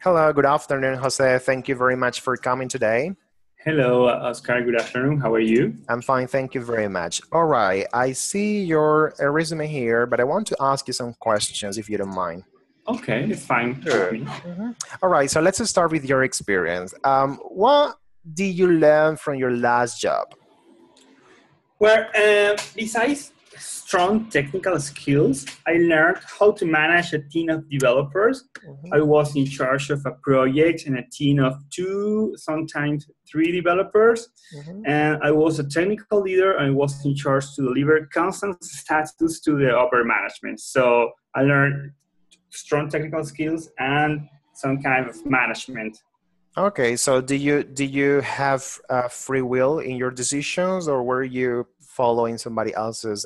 Hello, good afternoon, Jose. Thank you very much for coming today. Hello, Oscar. Good afternoon. How are you? I'm fine, thank you very much. All right, I see your resume here, but I want to ask you some questions if you don't mind. Okay, it's fine with Good. me. All right, so let's start with your experience. What did you learn from your last job? Well, besides strong technical skills, I learned how to manage a team of developers. I Mhm. was in charge of a project and a team of two, sometimes three developers. Mhm. And I was a technical leader. I was in charge to deliver constant status to the upper management. So I learned strong technical skills and some kind of management. Okay, so do you have free will in your decisions, or were you following somebody else's?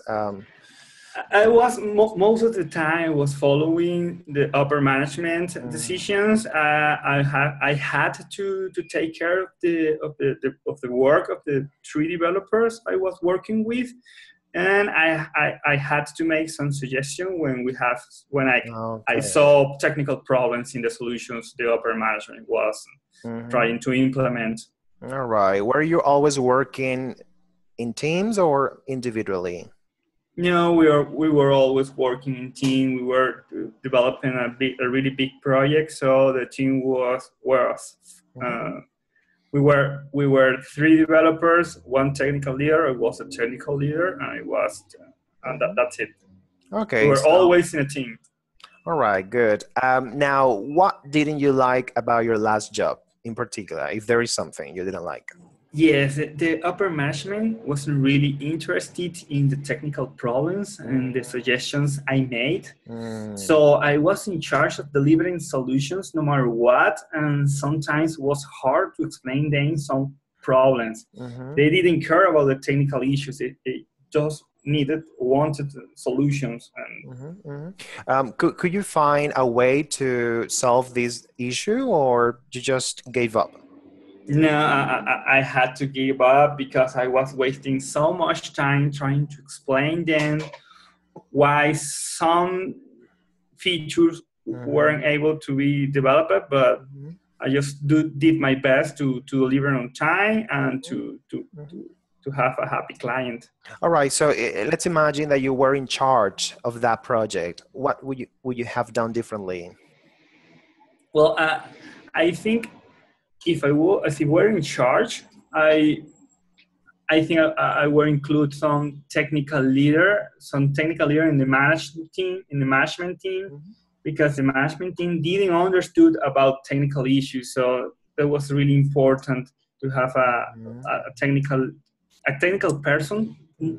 I was most of the time I was following the upper management Mm. decisions. I had to take care of the work of the three developers I was working with, and I had to make some suggestion when I Okay. saw technical problems in the solutions the upper management was Mhm. trying to implement. All right. Were you always working in teams or individually? No, we were always working in team. We were developing a really big project. So the team was Mhm. uh, we were three developers, one technical leader. I was a technical leader, and Mhm. that's it. We Okay, were so always in a team. all right, good. Now, what didn't you like about your last job in particular, if there is something you didn't like? Yes, the upper management wasn't really interested in the technical problems and the Mm, suggestions I made. mm, So I was in charge of delivering solutions no matter what, and sometimes it was hard to explain them some problems. mhm, They didn't care about the technical issues. They just wanted solutions. And mhm, mhm. Could you find a way to solve this issue, or you just gave up? no, I had to give up because I was wasting so much time trying to explain them why some features Mhm, weren't able to be developed, but mhm, I just did my best to deliver on time and mhm, to, mhm. to have a happy client. All right, so let's imagine that you were in charge of that project. What would you have done differently? Well, I think if I were in charge, I think I will include some technical leader in the management team, Mhm, because the management team didn't understood about technical issues. So that was really important to have mhm. a technical person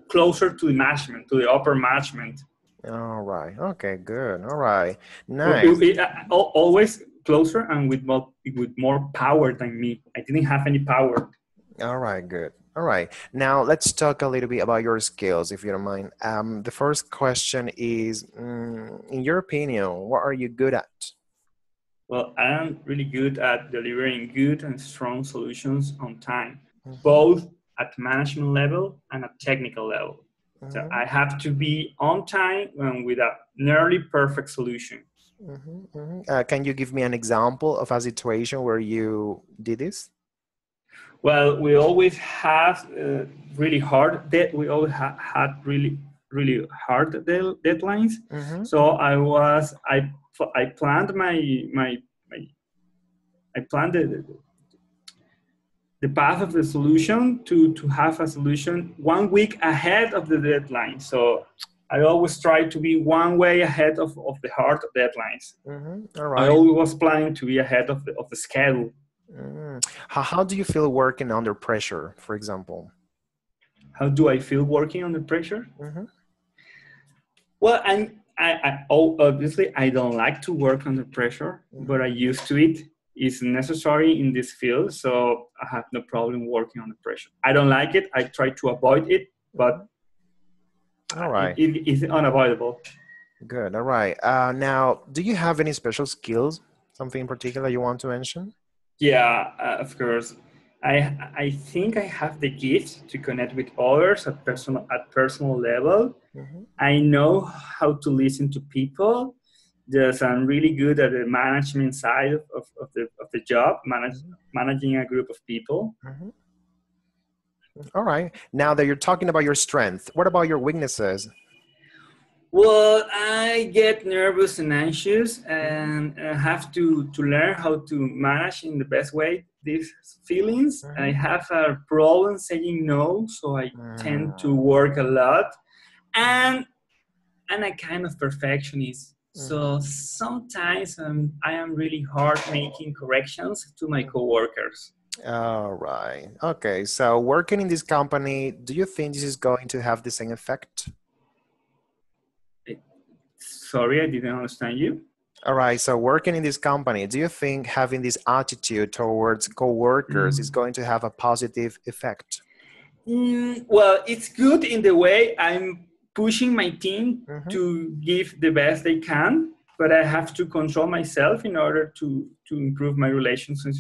closer to the management, to the upper management. All right. Okay, good. All right. Nice. Always closer and with more power than me. I didn't have any power. All right, good. All right. Now let's talk a little bit about your skills, if you don't mind. The first question is, in your opinion, what are you good at? Well, I am really good at delivering good and strong solutions on time, Mhm, both at management level and at technical level. So mhm, I have to be on time and with a nearly perfect solution. mhm, mhm. Can you give me an example of a situation where you did this? Well, we always have really hard that we always had really hard deadlines. Mm-hmm. So I planned my I planned the path of the solution to have a solution 1 week ahead of the deadline. So I always try to be one way ahead of the hard deadlines. Mm-hmm. All I right. always was planning to be ahead of the schedule. How do you feel working under pressure, for example? How do I feel working under pressure? Mm-hmm. Well, obviously I don't like to work under pressure, but I used to it. It's necessary in this field, so I have no problem working under pressure. I don't like it. I try to avoid it, Mm-hmm. but All it, right. it is unavoidable. Good. All right. Now, do you have any special skills? Something in particular you want to mention? Yeah, of course. I think I have the gift to connect with others at personal level. Mm-hmm. I know how to listen to people. Just I'm really good at the management side of the job, managing a group of people. Mhm. All right. Now that you're talking about your strength, what about your weaknesses? Well, I get nervous and anxious, Mhm. and I have to learn how to manage in the best way these feelings. I Mhm. have a problem saying no, so I tend to Mm. work a lot, Mhm. and a kind of perfectionist. Mhm. So sometimes I am really hard making corrections to my Mhm. coworkers. All right. Okay. So working in this company, do you think this is going to have the same effect? Eh, Sorry, I didn't understand you. All right. So working in this company, do you think having this attitude towards coworkers is Mm. going to have a positive effect? Well, it's good in the way I'm pushing my team Mm-hmm. to give the best they can, but I have to control myself in order to improve my relationship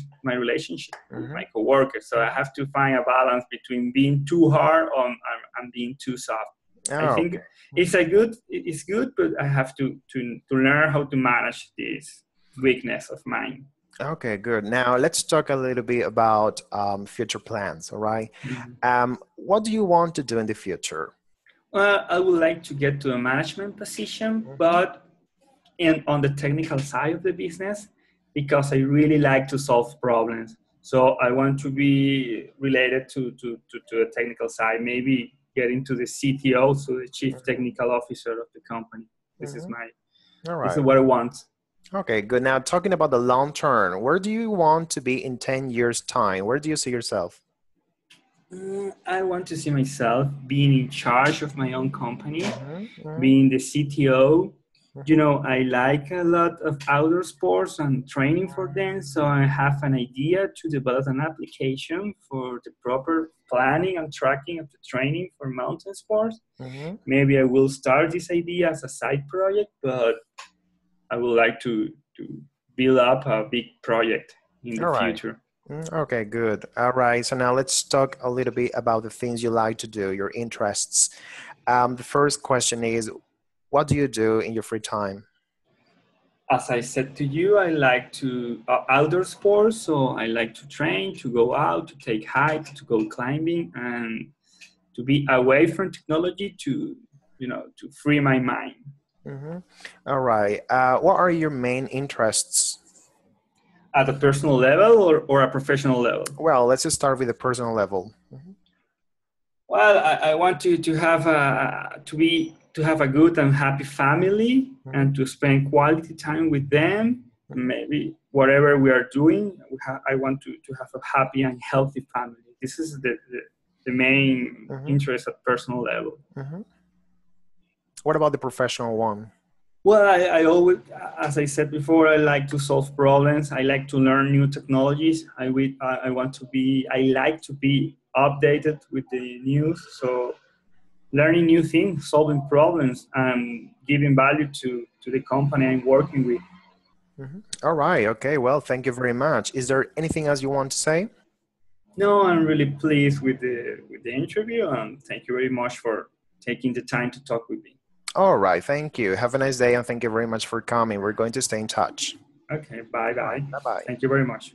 with Mm-hmm. my coworkers. So I Mm-hmm. have to find a balance between being too hard and being too soft. I Oh, think okay. Mm-hmm. it's good, but I have to learn how to manage this weakness of mine. Okay, good. Now let's talk a little bit about future plans. All right. Mhm. What do you want to do in the future? Well, I would like to get to a management position, Mm-hmm. but on the technical side of the business, because I really like to solve problems. So I want to be related to the technical side, maybe get into the CTO, so the chief technical officer of the company. This is Mm-hmm. my All this is right. what I want. Okay, good. Now talking about the long term, where do you want to be in 10 years' time? Where do you see yourself? I want to see myself being in charge of my own company, Mm-hmm. being the CTO. You Mm-hmm. know, I like a lot of outdoor sports and training for them, so I have an idea to develop an application for the proper planning and tracking of the training for mountain sports. Mm-hmm. Maybe I will start this idea as a side project, but I would like to build up a big project in the All right. future. Okay, good. All right. So now let's talk a little bit about the things you like to do, your interests. The first question is, what do you do in your free time? As I said to you, I like to outdoor sports, so I like to train, to go out, to take hikes, to go climbing, and to be away from technology to free my mind. Mm-hmm. All right. What are your main interests? At a personal level or a professional level. Well, let's just start with the personal level. Mm-hmm. Well, I want to have to have a good and happy family Mm-hmm. and to spend quality time with them. Mm-hmm. Maybe whatever we are doing, I want to have a happy and healthy family. This is the main Mm-hmm. interest at personal level. Mm-hmm. What about the professional one? Well, I always, as I said before, I like to solve problems. I like to learn new technologies. I want to be, I like to be updated with the news. So learning new things, solving problems, and giving value to the company I'm working with. Mm-hmm. All right. Okay. Well, thank you very much. Is there anything else you want to say? No, I'm really pleased with the interview, and thank you very much for taking the time to talk with me. All right. Thank you. Have a nice day and thank you very much for coming. We're going to stay in touch. Okay, bye All right. bye. Bye bye. Thank you very much.